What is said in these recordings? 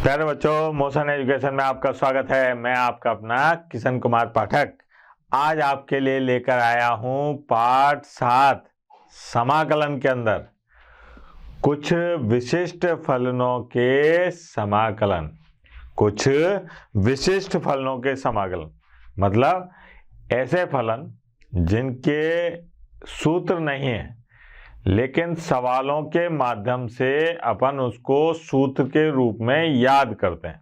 प्यारे बच्चों, motion education में आपका स्वागत है। मैं आपका अपना किशन कुमार पाठक आज आपके लिए लेकर आया हूं पाठ 7 समाकलन के अंदर कुछ विशिष्ट फलनों के समाकलन। कुछ विशिष्ट फलनों के समाकलन मतलब ऐसे फलन जिनके सूत्र नहीं है लेकिन सवालों के माध्यम से अपन उसको सूत्र के रूप में याद करते हैं।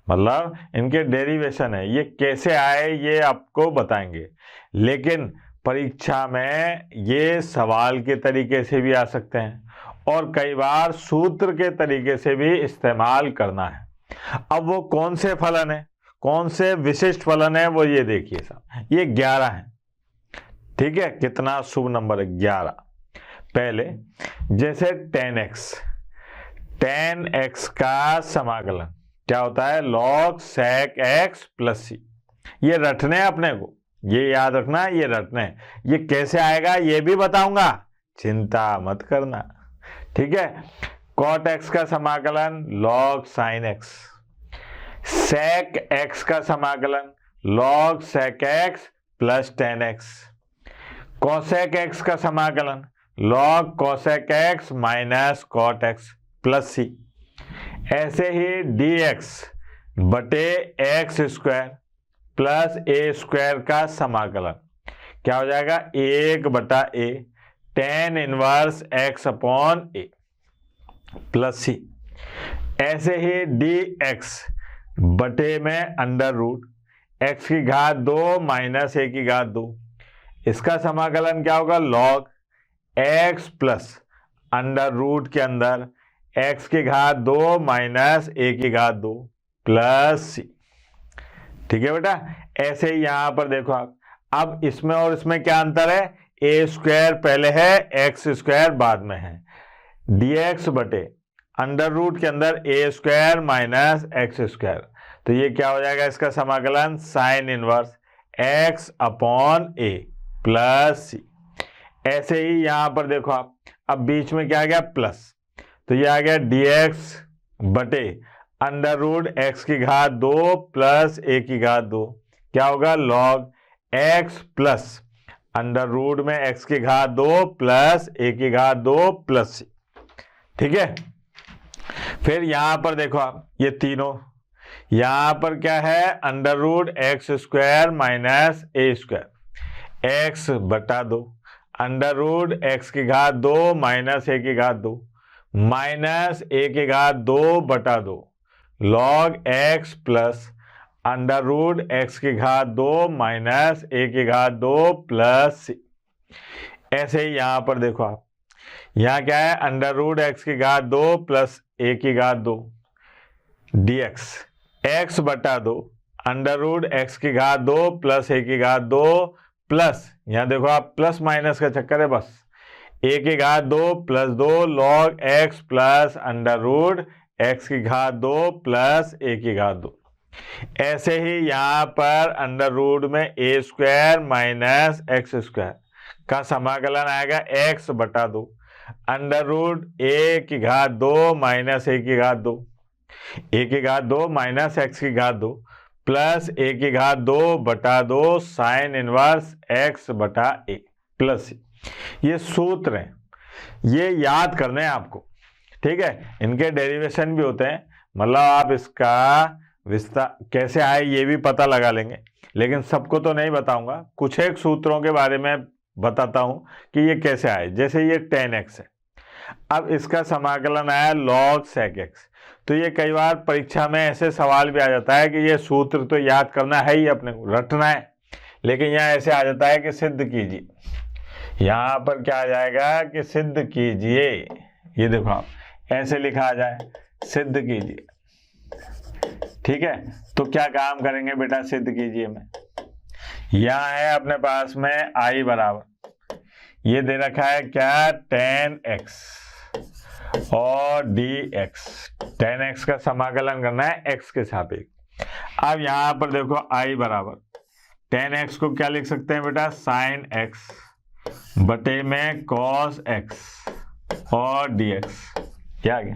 मतलब इनके डेरिवेशन है, ये कैसे आए ये आपको बताएंगे। लेकिन परीक्षा में ये सवाल के तरीके से भी आ सकते हैं और कई बार सूत्र के तरीके से भी इस्तेमाल करना है। अब वो कौन से फलन है, कौन से विशिष्ट फलन है, वो ये देखिए साहब, ये 11 है। ठीक है, कितना शुभ नंबर है 11। पहले जैसे tan x का समाकलन क्या होता है, log sec x plus c. ये रटने अपने को, ये याद रखना, ये रटने। ये कैसे आएगा ये भी बताऊंगा, चिंता मत करना। ठीक है, cot x का समाकलन log sin x, sec x का समाकलन log sec x plus tan x, cosec x का समाकलन log cosec x minus cot x plus C. ऐसे ही dx बटे x square plus a square का समाकलन क्या हो जाएगा, 1/a tan inverse x upon a plus C. ऐसे ही dx बटे में अंडर रूट x की घात 2 माइनस a की घात 2, इसका समाकलन क्या होगा, log x plus under root के अंदर x की घात 2 माइनस a की घात 2 प्लस सी। ठीक है बेटा, ऐसे ही यहां पर देखो आप, अब इसमें और इसमें क्या अंतर है, a स्क्वायर पहले है, x स्क्वायर बाद में है। dx बटे अंडर रूट के अंदर a square minus x square, तो ये क्या हो जाएगा, इसका समाकलन sine inverse x upon a plus C. ऐसे ही यहां पर देखो आप, अब बीच में क्या आ गया प्लस, तो ये आ गया dx बटे अंडर रूट x की घात 2 प्लस a की घात 2, क्या होगा log x plus under root में x की घात 2 प्लस a की घात 2 प्लस c। ठीक है, फिर यहां पर देखो आप, ये तीनों यहां पर क्या है, under root x square minus a square, x बटा 2 अंडर रूट एक्स की घात 2 माइनस ए की घात 2 माइनस ए की घात 2 बटा 2 log x plus under root x की घात 2 माइनस ए की घात 2 प्लस सी। ऐसे ही यहां पर देखो आप, यहां क्या है, अंडर रूट एक्स की घात 2 प्लस ए की घात 2 dx x बटा 2 अंडर रूट एक्स की घात 2 प्लस ए की घात 2 प्लस, यहां देखो आप प्लस माइनस का चक्कर है बस, ए की घात 2 प्लस 2 log x plus under root x की घात 2 प्लस ए की घात 2। ऐसे ही यहां पर अंडर रूट में ए स्क्वायर माइनस एक्स स्क्वायर का समाकलन आएगा x बटा 2 अंडर रूट ए की घात 2 माइनस ए की घात 2, ए की घात 2 माइनस एक्स की घात 2 प्लस ए की घात 2 बटा 2 साइन इनवर्स x बटा ए प्लस सी। ये सूत्र हैं, ये याद करने हैं आपको। ठीक है, इनके डेरिवेशन भी होते हैं, मतलब आप इसका विस्तार कैसे आए ये भी पता लगा लेंगे, लेकिन सबको तो नहीं बताऊंगा, कुछ एक सूत्रों के बारे में बताता हूं कि ये कैसे आए। जैसे ये tan x है, अब इसका समाकलन आया log sec x, तो ये कई बार परीक्षा में ऐसे सवाल भी आ जाता है कि ये सूत्र तो याद करना है ही, अपने को रटना है, लेकिन यहाँ ऐसे आ जाता है कि सिद्ध कीजिए। यहाँ पर क्या आ जाएगा कि सिद्ध कीजिए, ये देखो आप ऐसे लिखा आ जाए, सिद्ध कीजिए। ठीक है, तो क्या काम करेंगे बेटा, सिद्ध कीजिए में यहाँ है अपने पास में i बराबर, ये दे रखा है क्या, tan x और dx, tan x का समाकलन करना है x के सापेक्ष। अब यहां पर देखो i बराबर tan x को क्या लिख सकते हैं बेटा, sin x बटे में cos x और dx, क्या आ गया।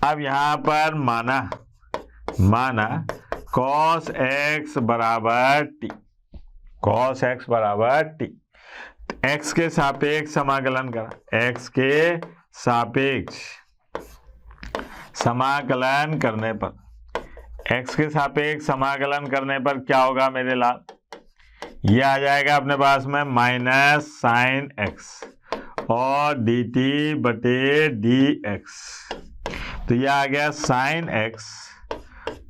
अब यहां पर माना माना cos x बराबर t, cos x बराबर t, x के सापेक्ष समाकलन करा, x के सापेक्ष समाकलन करने पर, x के सापेक्ष समाकलन करने पर क्या होगा मेरे लाल, ये आ जाएगा अपने पास में माइनस साइन x और dt बटे dx, तो ये आ गया साइन x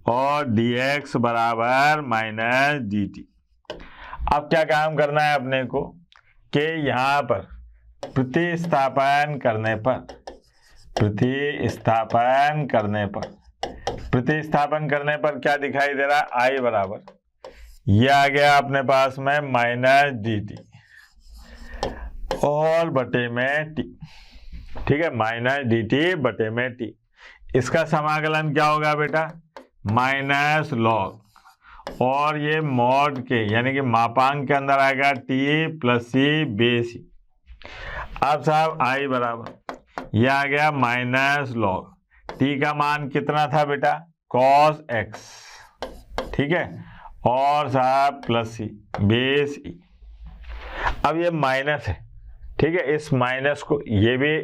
और dx बराबर माइनस dt। अब क्या काम करना है अपने को कि यहाँ पर प्रतिस्थापन करने पर, प्रतिस्थापन करने पर क्या दिखाई दे रहा है, i बराबर, ये आ गया अपने पास में माइनस dt और बटे में t, ठीक है, माइनस dt बटे में t। इसका समाकलन क्या होगा बेटा, माइनस लॉग, और ये मॉड के यानी कि मापांक के अंदर आएगा t plus c base c। अब साहब i बराबर, ये आ गया माइनस लॉग, t का मान कितना था बेटा, cos x, ठीक है, और साहब प्लस c बेस e। अब ये माइनस है, ठीक है, इस माइनस को ये भी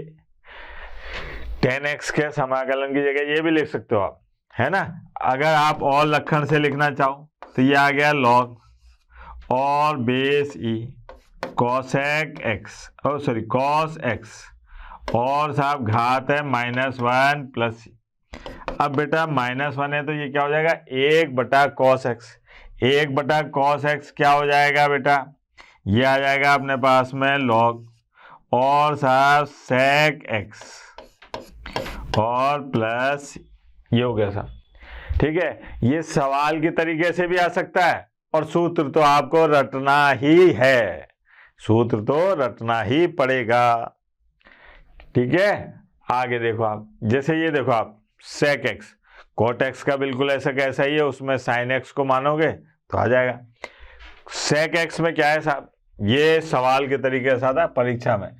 tan x के समाकलन की जगह ये भी लिख सकते हो आप, है ना। अगर आप और लक्षण से लिखना चाहो तो ये आ गया लॉग और बेस e cosec x, ओ सॉरी cos x, और साहब घात है -1 प्लस c। अब बेटा -1 है तो ये क्या हो जाएगा, 1 बटा cos x, 1 बटा cos x क्या हो जाएगा बेटा, ये आ जाएगा अपने पास में लॉग और साहब sec x और प्लस, ये हो गया साहब, ठीक है। ये सवाल के तरीके से भी आ सकता है और सूत्र तो आपको रटना ही है, सूत्र तो रटना ही पड़ेगा, ठीक है। आगे देखो आप, जैसे ये देखो आप sec x, cot x का बिल्कुल ऐसा कैसा ही है, उसमें sin x को मानोगे तो आ जाएगा। sec x में क्या है साहब, ये सवाल के तरीके से आता है परीक्षा में,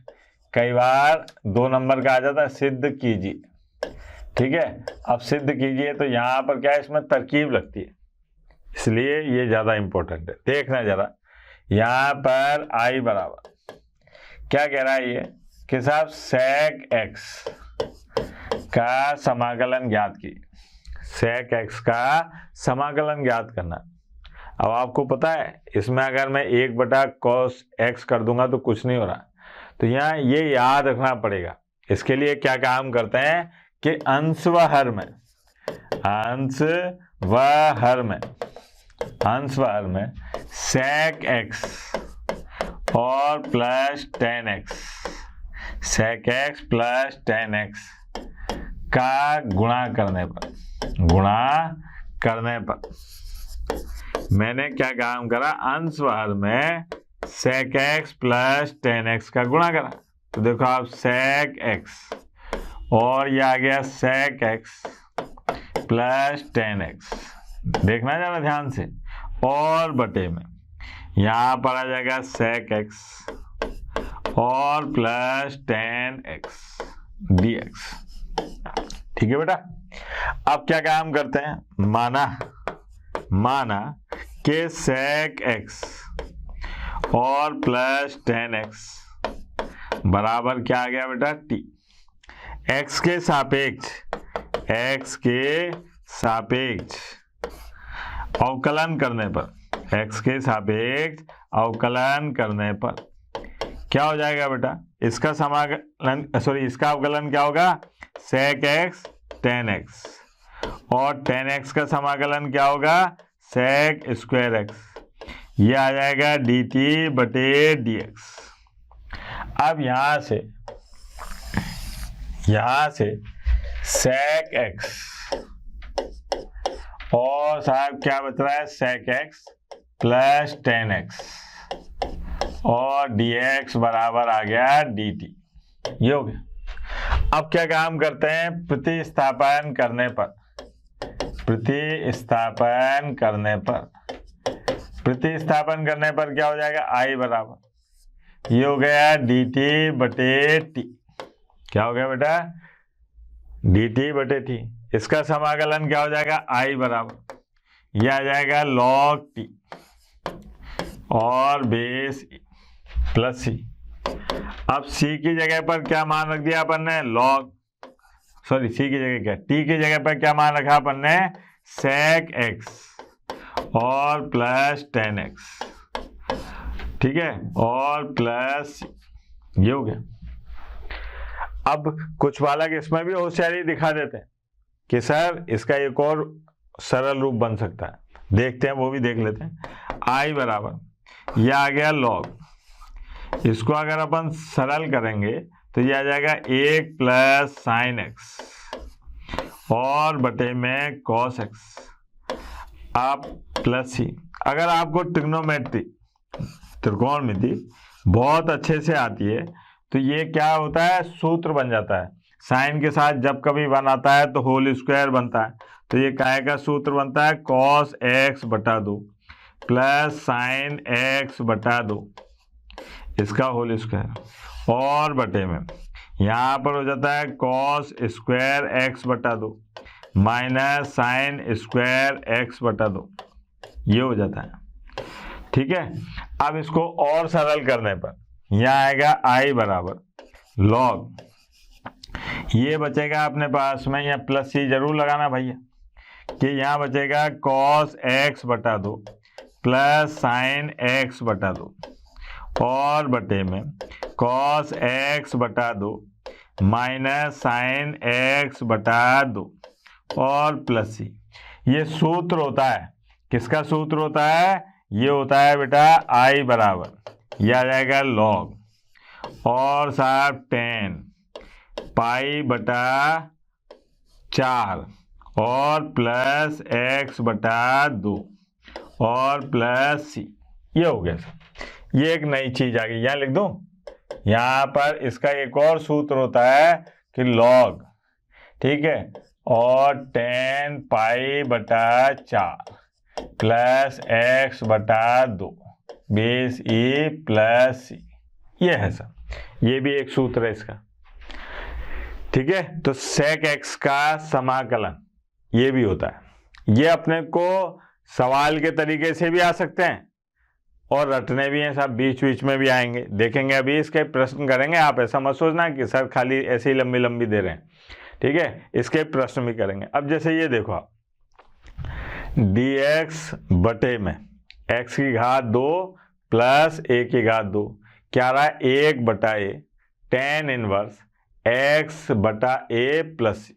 कई बार 2 नंबर का आ जाता है, सिद्ध कीजिए, ठीक है। अब सिद्ध कीजिए तो यहाँ पर क्या है, इसमें तरकीब लगती है, इसलिए ये ज्यादा इंपॉर्टेंट है। देखना जरा, यहाँ पर i बराबर क्या कह रहा है ये कि साहब sec x का समाकलन ज्ञात कीजिए, sec x का समाकलन ज्ञात करना। अब आपको पता है इसमें अगर मैं 1 बटा cos x कर दूंगा तो कुछ नहीं हो रहा, तो यहाँ ये याद रखना पड़ेगा। इसके लिए क्या काम करते हैं कि अंश व हर में, अंश व हर में sec x और plus tan x, sec x plus tan x का गुणा करने पर मैंने क्या काम करा, अंश व हर में sec x plus tan x का गुणा करा, तो देखो आप sec x और ये आ गया sec x plus tan x, देखना जरा ध्यान से, और बटे में यहाँ पर आ जाएगा sec x और प्लस tan x dx, ठीक है बेटा। अब क्या काम करते हैं, माना कि sec x और प्लस tan x बराबर क्या आ गया बेटा, t, x के सापेक्ष अवकलन करने पर, x के सापेक्ष अवकलन करने पर क्या हो जाएगा बेटा, इसका समाकलन सॉरी इसका अवकलन क्या होगा, sec x tan x, और tan x का समाकलन क्या होगा, sec स्क्वायर x, ये आ जाएगा dt बटे dx। अब यहाँ से sec x और साहब क्या बच रहा है, sec x plus tan x और dx बराबर आ गया dt, ये हो गया। अब क्या काम करते हैं, प्रतिस्थापन करने पर क्या हो जाएगा, i बराबर, ये हो गया dt बटे t, क्या हो गया बेटा, dt बटे t। इसका समाकलन क्या हो जाएगा, आई बराबर ये आ जाएगा log t और बेस प्लस सी। अब c की जगह पर क्या मान रख दिया अपन ने, सी की जगह क्या, t की जगह पर क्या मान रखा अपन ने, sec x और प्लस tan x, ठीक है, और प्लस ये हो गया। अब कुछ बालक इसमें भी होशियारी दिखा देते हैं कि सर इसका एक और सरल रूप बन सकता है, देखते हैं, वो भी देख लेते हैं। आई बराबर यह आ गया log, इसको अगर अपन सरल करेंगे तो ये आ जाएगा 1 प्लस साइन एक्स और बटे में कॉस एक्स, आप प्लस सी। अगर आपको ट्रिग्नोमेट्री त्रिकोणमिति बहुत अच्छे से आती है तो ये क्या होता है, सूत्र बन जाता है। साइन के साथ जब कभी 1 आता है तो होल स्क्वायर बनता है, तो ये काय का सूत्र बनता है, कॉस एक्स बटा 2 प्लस साइन एक्स बटा 2 इसका होल स्क्वायर और बटे में यहाँ पर हो जाता है कॉस स्क्वायर एक्स बटा 2 माइनस साइन स्क्वायर एक्स बटा 2, ये हो जाता है, ठीक है। अब इसको और सरल करने पर यहाँ आएगा आई बराबर log, ये बचेगा अपने पास में, यहाँ प्लस सी जरूर लगाना भैया, कि यहाँ बचेगा cos x बटा 2 प्लस साइन x बटा 2 और बटे में cos x बटा 2 माइनस साइन x बटा 2 और प्लस सी। ये सूत्र होता है, किसका सूत्र होता है, ये होता है बेटा आई बराबर यह आ जाएगा log और साहब tan पाई बटा 4 और प्लस x बटा 2 और प्लस सी, ये हो गया सर। ये एक नई चीज आ गई, यहाँ लिख दूं, यहाँ पर इसका एक और सूत्र होता है कि log, ठीक है, और tan पाई बटा 4 प्लस x बटा 2 बेस e प्लस सी, ये है सर, ये भी एक सूत्र है इसका, ठीक है। तो sec x का समाकलन ये भी होता है, ये अपने को सवाल के तरीके से भी आ सकते हैं और रटने भी हैं, सब बीच बीच में भी आएंगे, देखेंगे। अभी इसके प्रश्न करेंगे, आप ऐसा मत सोचना कि सर खाली ऐसे ही लंबी लंबी दे रहे हैं, ठीक है, इसके प्रश्न भी करेंगे। अब जैसे ये देखो आप, dx बटे में x की घात 2 प्लस a की घात 2 क्या रहा है, 1 बटा a tan इनवर्स x बटा a प्लस c।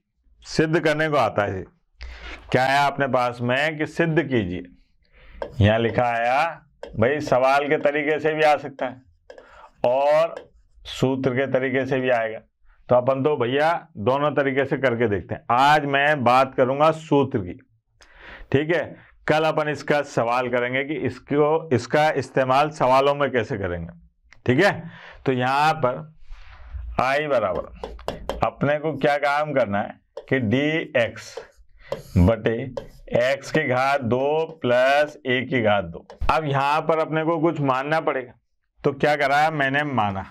सिद्ध करने को आता है, क्या है आपने पास में कि सिद्ध कीजिए, यहाँ लिखा आया भाई, सवाल के तरीके से भी आ सकता है और सूत्र के तरीके से भी आएगा, तो अपन तो भैया दोनों तरीके से करके देखते हैं। आज मैं बात करूंगा सूत्र की, ठीक है, कल अपन इसका सवाल करेंगे कि इसका इस्तेमाल सवालों में कैसे करेंगे, ठीक है। तो यहाँ पर आई बराबर अपने को क्या काम करना है कि dx बटे x की घात 2 प्लस a की घात 2। अब यहाँ पर अपने को कुछ मानना पड़ेगा, तो क्या करा है मैंने, माना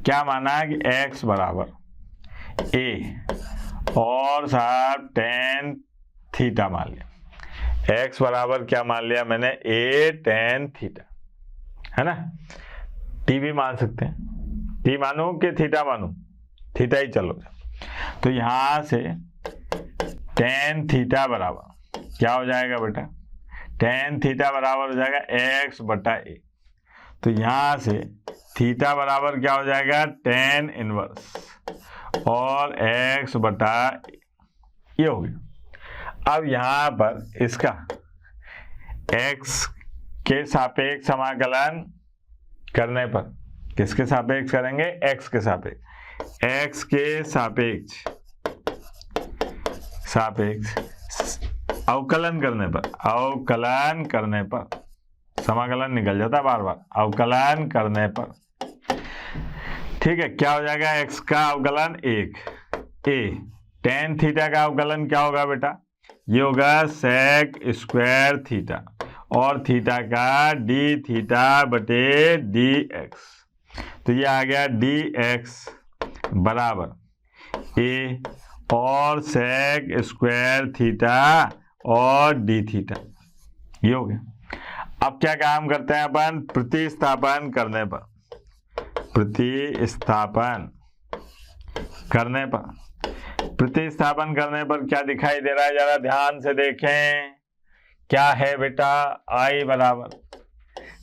क्या माना कि x बराबर a और साहब tan थीटा मान लिया, x बराबर क्या मान लिया मैंने, a tan थीटा, है ना। t भी मान सकते हैं, t मानू कि थीटा मानू, थीटा ही चलो। तो यहां से tan थीटा बराबर क्या हो जाएगा बेटा, tan थीटा बराबर हो जाएगा x बटा a, तो यहां से थीटा बराबर क्या हो जाएगा, tan इनवर्स और x बटा a, ये हो गया। अब यहां पर इसका x के सापेक्ष समाकलन करने पर, किसके सापेक्ष करेंगे, x के सापेक्ष, x के सापेक्ष अवकलन करने पर समाकलन निकल जाता बार बार, अवकलन करने पर, ठीक है, क्या हो जाएगा, x का अवकलन 1 a, tan थीटा का अवकलन क्या होगा बेटा, ये होगा sec स्क्वायर थीटा और थीटा का d थीटा बटे dx, तो ये आ गया dx बराबर a और सेक स्क्वायर थीटा और डी थीटा। ये हो गया। अब क्या काम करते हैं अपन, प्रतिस्थापन करने पर, प्रतिस्थापन करने पर, प्रतिस्थापन करने पर क्या दिखाई दे रहा है, जरा ध्यान से देखें। क्या है बेटा, आई बराबर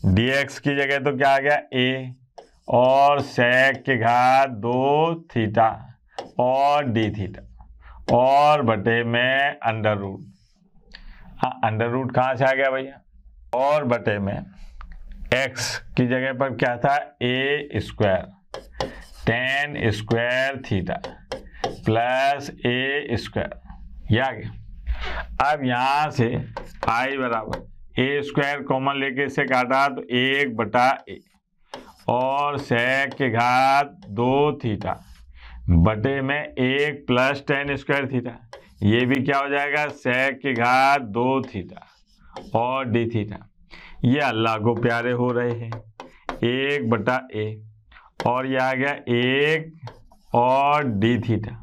dx की जगह तो क्या आ गया a, और sec के घात 2 थीटा और d थीटा और बटे में अंडर रूट। हाँ, अंडर रूट कहाँ से आ गया भैया, और बटे में x की जगह पर क्या था, a square tan square theta plus a square, ये आ गया। अब यहाँ से i बराबर ए स्क्वायर कॉमन लेके इसे काटा तो 1 बटा ए, और सेक के घात 2 थीटा बटे में 1 प्लस tan स्क्वायर थीटा, ये भी क्या हो जाएगा, सेक के घात 2 थीटा और डी थीटा। ये अल्लाह को प्यारे हो रहे हैं, 1 बटा ए, और ये आ गया 1 और डी थीटा।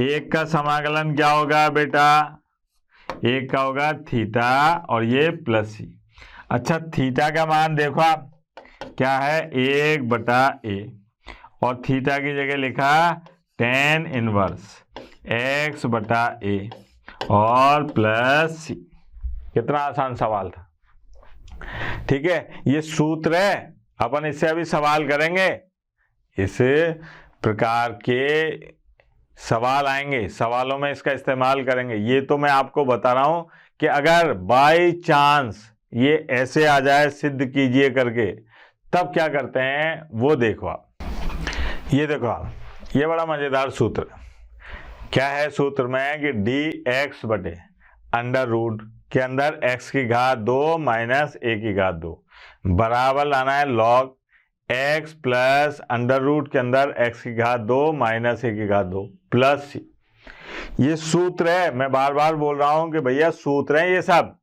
1 का समाकलन क्या होगा बेटा, 1 का होगा थीटा और ये प्लस सी। अच्छा, थीटा का मान देखो आप क्या है, 1 बटा ए, और थीटा की जगह लिखा tan इनवर्स x बटा ए और प्लस सी। कितना आसान सवाल था, ठीक है। ये सूत्र है, अपन इससे अभी सवाल करेंगे। इस प्रकार के सवाल आएंगे, सवालों में इसका इस्तेमाल करेंगे। ये तो मैं आपको बता रहा हूं कि अगर बाय चांस ये ऐसे आ जाए सिद्ध कीजिए करके, तब क्या करते हैं वो देखो आप। ये देखो आप, ये बड़ा मजेदार सूत्र क्या है, सूत्र में कि dx बटे अंडर रूट के अंदर x की घात 2 माइनस a की घात 2 बराबर लाना है log x plus under root के अंदर x की घात 2 माइनस a की घात 2 प्लस सी। ये सूत्र है, मैं बार बार बोल रहा हूं कि भैया सूत्र हैं ये सब,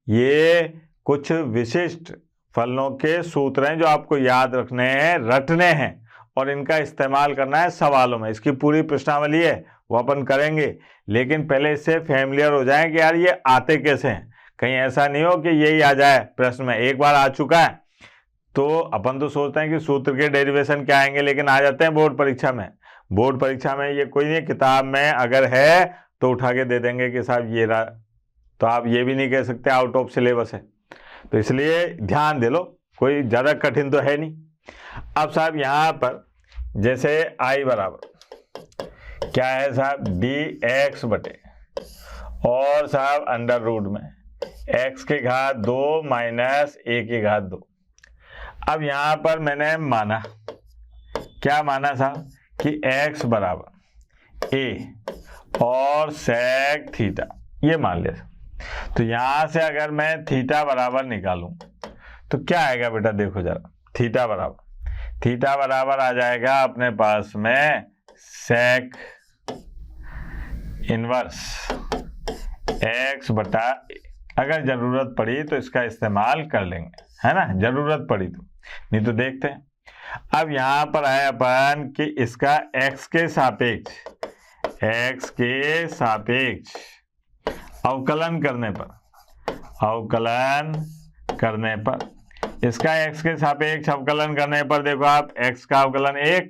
ये कुछ विशिष्ट फलनों के सूत्र हैं जो आपको याद रखने हैं, रटने हैं, और इनका इस्तेमाल करना है सवालों में। इसकी पूरी प्रश्नावली है वो अपन करेंगे, लेकिन पहले इससे फैमिलियर हो जाएं कि यार ये आते कैसे हैं। कहीं ऐसा नहीं हो कि यही आ जाए प्रश्न में, एक बार आ चुका है तो अपन तो सोचते हैं कि सूत्र के डेरिवेशन क्या आएंगे, लेकिन आ जाते हैं बोर्ड परीक्षा में। बोर्ड परीक्षा में ये कोई नहीं, किताब में अगर है तो उठा के दे देंगे कि साहब ये रहा, तो आप ये भी नहीं कह सकते आउट ऑफ सिलेबस है। तो इसलिए ध्यान दे लो, कोई ज़्यादा कठिन तो है नहीं। अब साहब यहाँ पर जैसे आई बराबर क्या है साहब, dx बटे और साहब अंडर रूट में x के घात 2 माइनस a की घात 2। अब यहाँ पर मैंने माना, क्या माना साहब, कि x बराबर a और sec थीटा, ये मान लिया। तो यहाँ से अगर मैं थीटा बराबर निकालूं तो क्या आएगा बेटा, देखो जरा, थीटा बराबर आ जाएगा अपने पास में सेक इनवर्स x बटा a। अगर जरूरत पड़ी तो इसका इस्तेमाल कर लेंगे, है ना, जरूरत पड़ी तो, नहीं तो देखते हैं। अब यहाँ पर आए अपन कि इसका x के सापेक्ष अवकलन करने पर इसका x के सापेक्ष अवकलन करने पर देखो आप, x का अवकलन 1,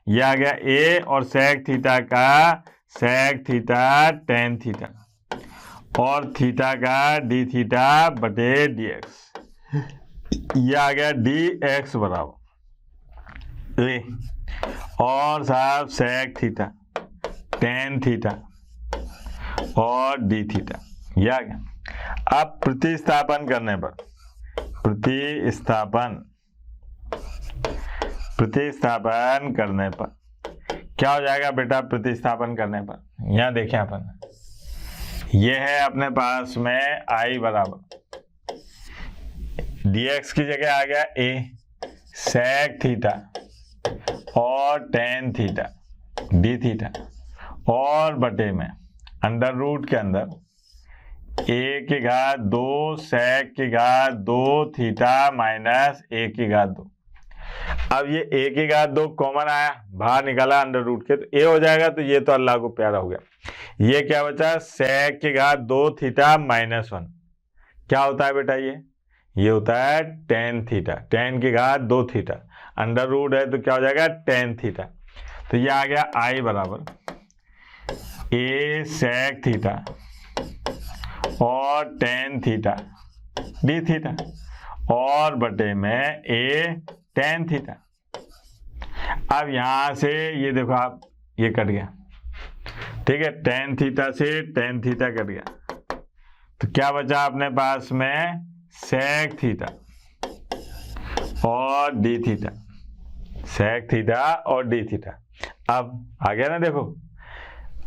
ये आ गया a, और सेक थीटा का सेक थीटा tan थीटा और थीटा का डी थीटा बटे dx, ये आ गया dx बराबर a, और साहब सेक थीटा tan थीटा और डी थीटा, ये आ गया। अब प्रतिस्थापन करने पर क्या हो जाएगा बेटा, प्रतिस्थापन करने पर यहाँ देखें अपन, ये है अपने पास में i बराबर dx की जगह आ गया a सेक थीटा और tan थीटा डी थीटा और बटे में अंडर रूट के अंदर a की घात 2 सेक की घात 2 थीटा माइनस a की घात 2। अब ये a की घात 2 कॉमन आया, बाहर निकाला अंडर रूट के, तो a हो जाएगा, तो ये तो अल्लाह को प्यारा हो गया। ये क्या बचा, सेक की घात 2 थीटा माइनस 1, क्या होता है बेटा ये होता है टेन थीटा, टेन की घात 2 थीटा, अंडर रूट है तो क्या हो जाएगा टेन थीटा। तो ये आ गया आई बराबर ए सेक थीटा और टेन थीटा डी थीटा और बटे में ए टेन थीटा। अब यहां से ये देखो आप, ये कट गया, ठीक है, टेन थीटा से टेन थीटा कट गया, तो क्या बचा अपने पास में सेक थीटा और डी थीटा, सेक थीटा और डी थीटा। अब आ गया ना, देखो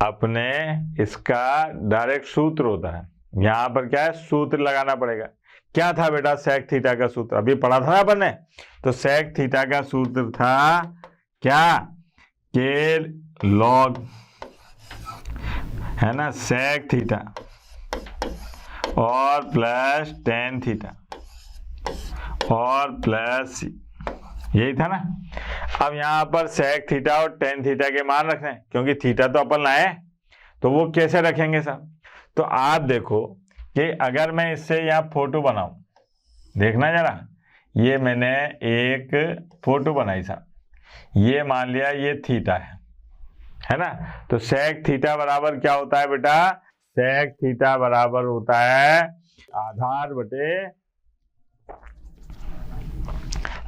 अपने इसका डायरेक्ट सूत्र होता है, यहां पर क्या है सूत्र लगाना पड़ेगा। क्या था बेटा सेक थीटा का सूत्र, अभी पढ़ा था ना अपन ने, तो सेक थीटा का सूत्र था क्या, के लॉग है ना सेक थीटा और प्लस टेन थीटा और प्लस सी, यही था ना। अब यहां पर सेक थीटा और टेन थीटा के मान रखने हैं, क्योंकि थीटा तो अपन लाए, तो वो कैसे रखेंगे साहब, तो आप देखो कि अगर मैं इससे यहाँ फोटो बनाऊं, देखना जरा, ये मैंने एक फोटो बनाई साहब, ये मान लिया ये थीटा है ना, तो सेक थीटा बराबर क्या होता है बेटा, सेक थीटा बराबर होता है आधार बटे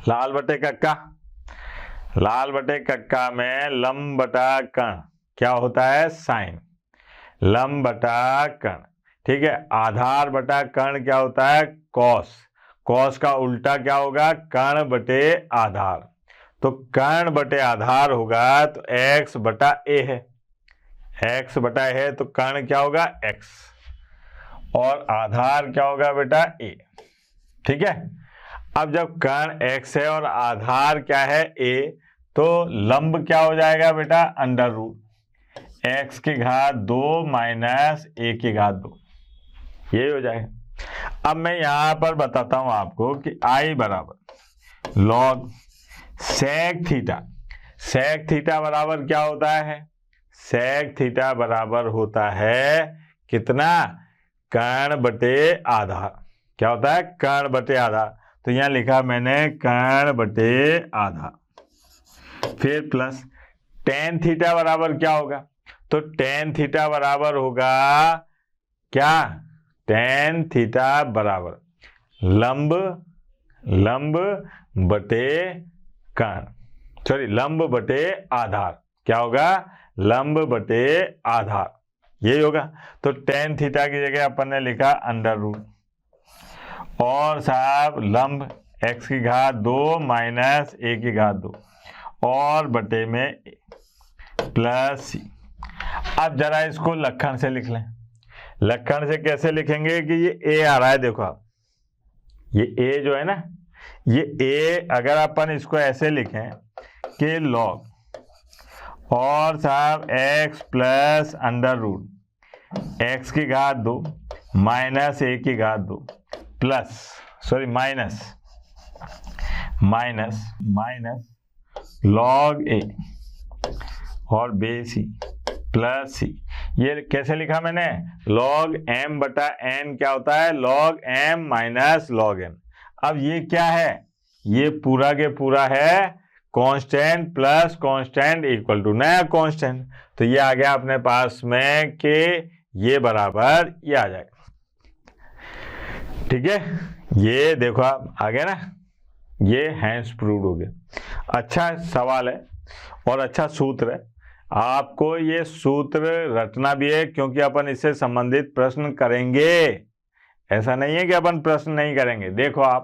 लाल बटे कक्का, लाल बटे कक्का में लंब बटा कर्ण क्या होता है साइन, लंब बटा कर्ण, ठीक है, आधार बटा कर्ण क्या होता है कॉस, कॉस का उल्टा क्या होगा कर्ण बटे आधार, तो कर्ण बटे आधार होगा तो x बटा a है, x बटा a है तो कर्ण क्या होगा x और आधार क्या होगा बेटा a, ठीक है। अब जब कर्ण x है और आधार क्या है a, तो लंब क्या हो जाएगा बेटा अंडर रूट x की घात 2 माइनस a की घात 2, यही हो जाएगा। अब मैं यहां पर बताता हूं आपको कि I बराबर log sec theta, sec theta बराबर क्या होता है, सेक थीटा बराबर होता है कितना, कर्ण बटे आधार, क्या होता है कर्ण बटे आधार, तो यहां लिखा मैंने कर्ण बटे आधार, फिर प्लस टेन थीटा बराबर क्या होगा, तो टेन थीटा बराबर होगा क्या, टेन थीटा बराबर लंब, लंब बटे कर्ण, सॉरी लंब बटे आधार, क्या होगा लंब बटे आधार, यही होगा। तो टेन थीटा की जगह अपन ने लिखा अंडर रूट और साहब लंब x की घात 2 माइनस a की घात 2 और बटे में प्लस सी। अब जरा इसको लक्षण से लिख लें, लक्षण से कैसे लिखेंगे कि ये a आ रहा है, देखो आप ये a जो है ना, ये a अगर अपन इसको ऐसे लिखें कि लॉग और साहब x plus under root x की घात 2 माइनस a की घात 2 plus sorry minus minus minus log a और बेस सी प्लस सी, ये कैसे लिखा मैंने, लॉग m बटा n क्या होता है log m minus log n। अब ये क्या है, ये पूरा के पूरा है constant plus constant equal to नया कांस्टेंट, तो ये आ गया अपने पास में कि ये बराबर ये आ जाएगा, ठीक है। ये देखो आप आ गया ना, ये हैंस प्रूव्ड हो गया। अच्छा सवाल है और अच्छा सूत्र है, आपको ये सूत्र रटना भी है क्योंकि अपन इससे संबंधित प्रश्न करेंगे, ऐसा नहीं है कि अपन प्रश्न नहीं करेंगे। देखो आप